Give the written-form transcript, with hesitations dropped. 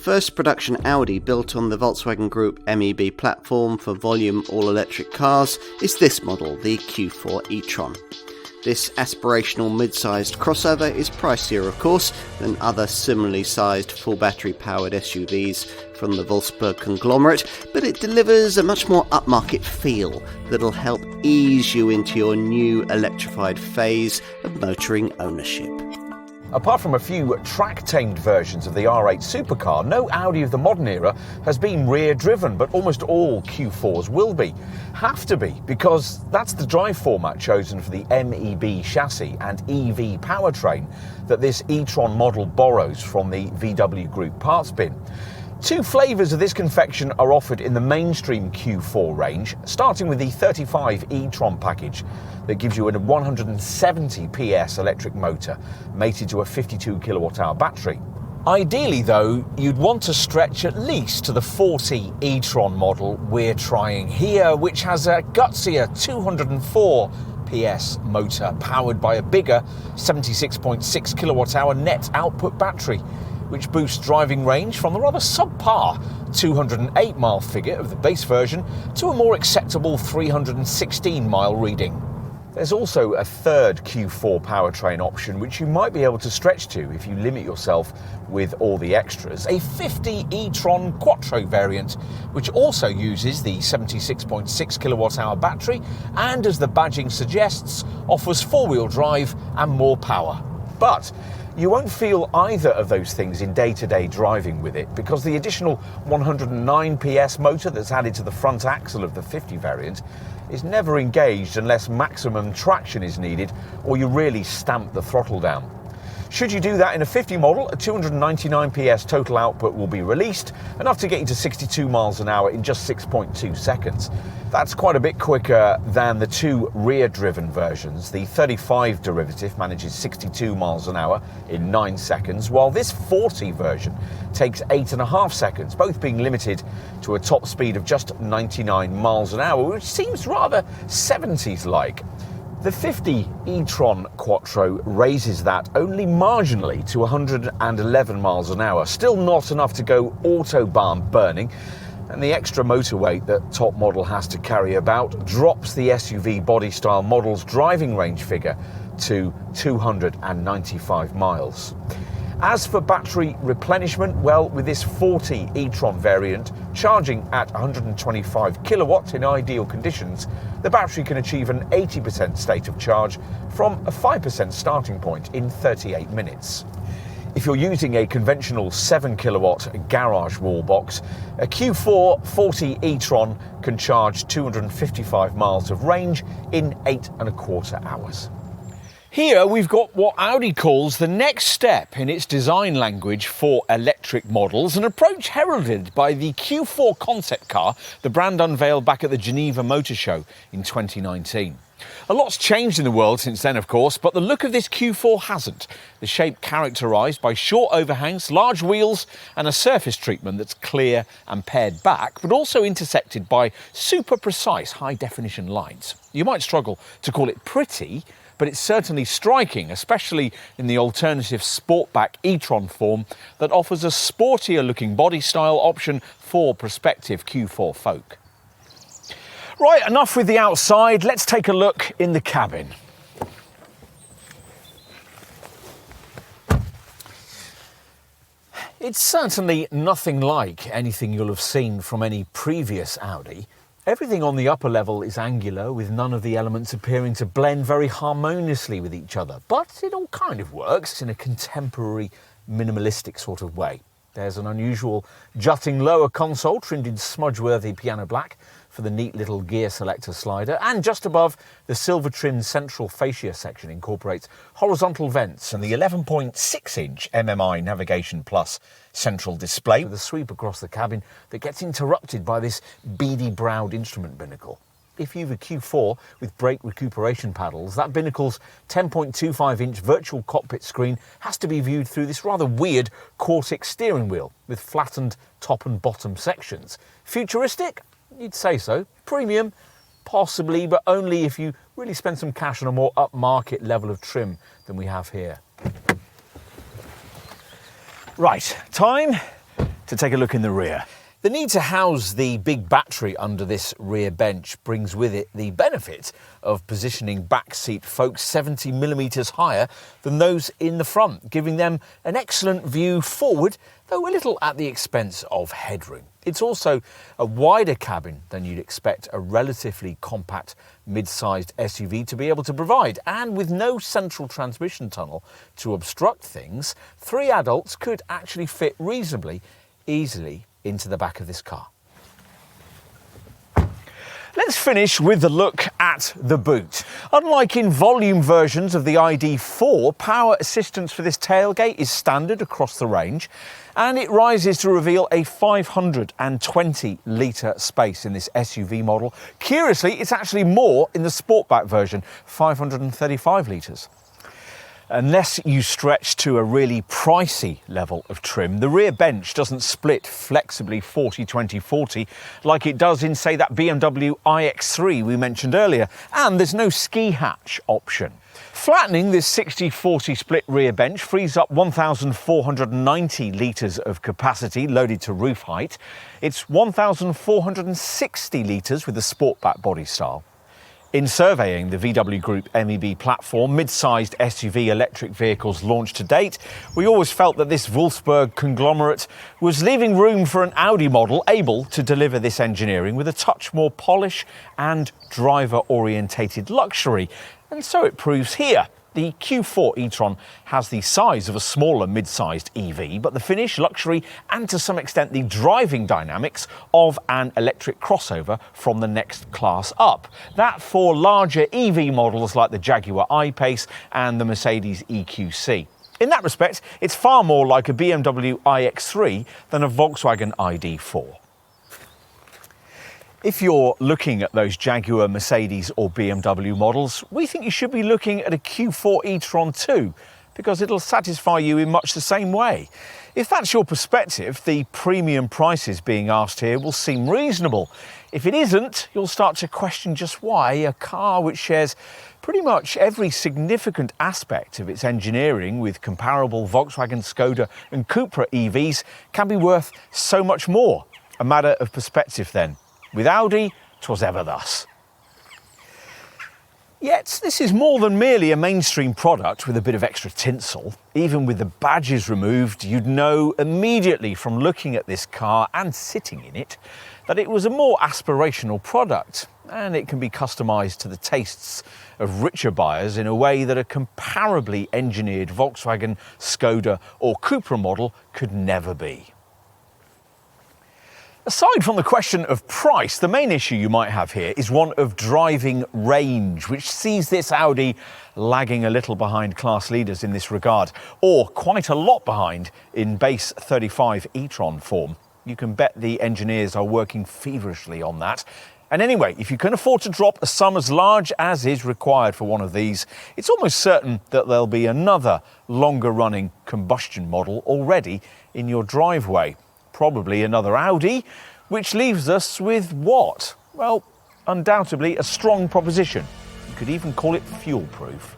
first production Audi built on the Volkswagen Group MEB platform for volume all-electric cars is this model, the Q4 e-tron. This aspirational mid-sized crossover is pricier, of course, than other similarly sized full battery-powered SUVs from the Wolfsburg conglomerate, but it delivers a much more upmarket feel that'll help ease you into your new electrified phase of motoring ownership. Apart from a few track-tamed versions of the R8 supercar, no Audi of the modern era has been rear-driven, but almost all Q4s will be. Have to be, because that's the drive format chosen for the MEB chassis and EV powertrain that this e-tron model borrows from the VW Group parts bin. Two flavours of this confection are offered in the mainstream Q4 range, starting with the 35 e-tron package that gives you a 170 PS electric motor mated to a 52 kWh battery. Ideally though, you'd want to stretch at least to the 40 e-tron model we're trying here, which has a gutsier 204 PS motor powered by a bigger 76.6 kWh net output battery, which boosts driving range from the rather subpar 208 mile figure of the base version to a more acceptable 316 mile reading. There's also a third Q4 powertrain option which you might be able to stretch to if you limit yourself with all the extras, a 50 e-tron Quattro variant which also uses the 76.6 kWh battery and, as the badging suggests, offers four-wheel drive and more power. But you won't feel either of those things in day-to-day driving with it, because the additional 109 PS motor that's added to the front axle of the 50 variant is never engaged unless maximum traction is needed or you really stamp the throttle down. Should you do that in a 50 model, a 299 PS total output will be released, enough to get you to 62 miles an hour in just 6.2 seconds. That's quite a bit quicker than the two rear-driven versions. The 35 derivative manages 62 miles an hour in 9 seconds, while this 40 version takes 8.5 seconds, both being limited to a top speed of just 99 miles an hour, which seems rather 70s-like. The 50 e-tron Quattro raises that only marginally to 111 miles an hour, still not enough to go autobahn burning, and the extra motor weight that top model has to carry about drops the SUV body style model's driving range figure to 295 miles. As for battery replenishment, well, with this 40 e-tron variant charging at 125 kilowatts in ideal conditions, the battery can achieve an 80% state of charge from a 5% starting point in 38 minutes. If you're using a conventional 7 kilowatt garage wall box, a Q4 40 e-tron can charge 255 miles of range in 8.25 hours. Here we've got what Audi calls the next step in its design language for electric models, an approach heralded by the Q4 concept car the brand unveiled back at the Geneva Motor Show in 2019. A lot's changed in the world since then, of course, but the look of this Q4 hasn't. The shape characterised by short overhangs, large wheels and a surface treatment that's clear and pared back, but also intersected by super precise high-definition lines. You might struggle to call it pretty, but it's certainly striking, especially in the alternative Sportback e-tron form that offers a sportier looking body style option for prospective Q4 folk. Right, enough with the outside, let's take a look in the cabin. It's certainly nothing like anything you'll have seen from any previous Audi. Everything on the upper level is angular, with none of the elements appearing to blend very harmoniously with each other. But it all kind of works in a contemporary, minimalistic sort of way. There's an unusual jutting lower console trimmed in smudge-worthy piano black for the neat little gear selector slider, and just above, the silver-trimmed central fascia section incorporates horizontal vents and the 11.6-inch MMI Navigation Plus central display with a sweep across the cabin that gets interrupted by this beady-browed instrument binnacle. If you've a Q4 with brake recuperation paddles, that binnacle's 10.25-inch virtual cockpit screen has to be viewed through this rather weird Cortex steering wheel with flattened top and bottom sections. Futuristic? You'd say so. Premium? Possibly, but only if you really spend some cash on a more upmarket level of trim than we have here. Right, time to take a look in the rear. The need to house the big battery under this rear bench brings with it the benefit of positioning back seat folks 70mm higher than those in the front, giving them an excellent view forward, though a little at the expense of headroom. It's also a wider cabin than you'd expect a relatively compact mid-sized SUV to be able to provide, and with no central transmission tunnel to obstruct things, 3 adults could actually fit reasonably easily into the back of this car. Let's finish with a look at the boot. Unlike in volume versions of the ID4, power assistance for this tailgate is standard across the range, and it rises to reveal a 520-litre space in this SUV model. Curiously, it's actually more in the Sportback version, 535 litres. Unless you stretch to a really pricey level of trim, the rear bench doesn't split flexibly 40-20-40 like it does in, say, that BMW iX3 we mentioned earlier, and there's no ski hatch option. Flattening this 60-40 split rear bench frees up 1,490 litres of capacity loaded to roof height. It's 1,460 litres with the Sportback body style. In surveying the VW Group MEB platform, mid-sized SUV electric vehicles launched to date, we always felt that this Wolfsburg conglomerate was leaving room for an Audi model able to deliver this engineering with a touch more polish and driver-orientated luxury. And so it proves here. The Q4 e-tron has the size of a smaller mid-sized EV, but the finish, luxury and to some extent the driving dynamics of an electric crossover from the next class up. That for larger EV models like the Jaguar I-Pace and the Mercedes EQC. In that respect, it's far more like a BMW iX3 than a Volkswagen ID4. If you're looking at those Jaguar, Mercedes or BMW models, we think you should be looking at a Q4 e-tron too, because it'll satisfy you in much the same way. If that's your perspective, the premium prices being asked here will seem reasonable. If it isn't, you'll start to question just why a car which shares pretty much every significant aspect of its engineering with comparable Volkswagen, Skoda and Cupra EVs can be worth so much more. A matter of perspective then. With Audi, 'twas ever thus. Yet, this is more than merely a mainstream product with a bit of extra tinsel. Even with the badges removed, you'd know immediately from looking at this car and sitting in it that it was a more aspirational product, and it can be customised to the tastes of richer buyers in a way that a comparably engineered Volkswagen, Skoda or Cupra model could never be. Aside from the question of price, the main issue you might have here is one of driving range, which sees this Audi lagging a little behind class leaders in this regard, or quite a lot behind in base 35 e-tron form. You can bet the engineers are working feverishly on that. And anyway, if you can afford to drop a sum as large as is required for one of these, it's almost certain that there'll be another longer-running combustion model already in your driveway. Probably another Audi, which leaves us with what? Well, undoubtedly a strong proposition. You could even call it fuel-proof.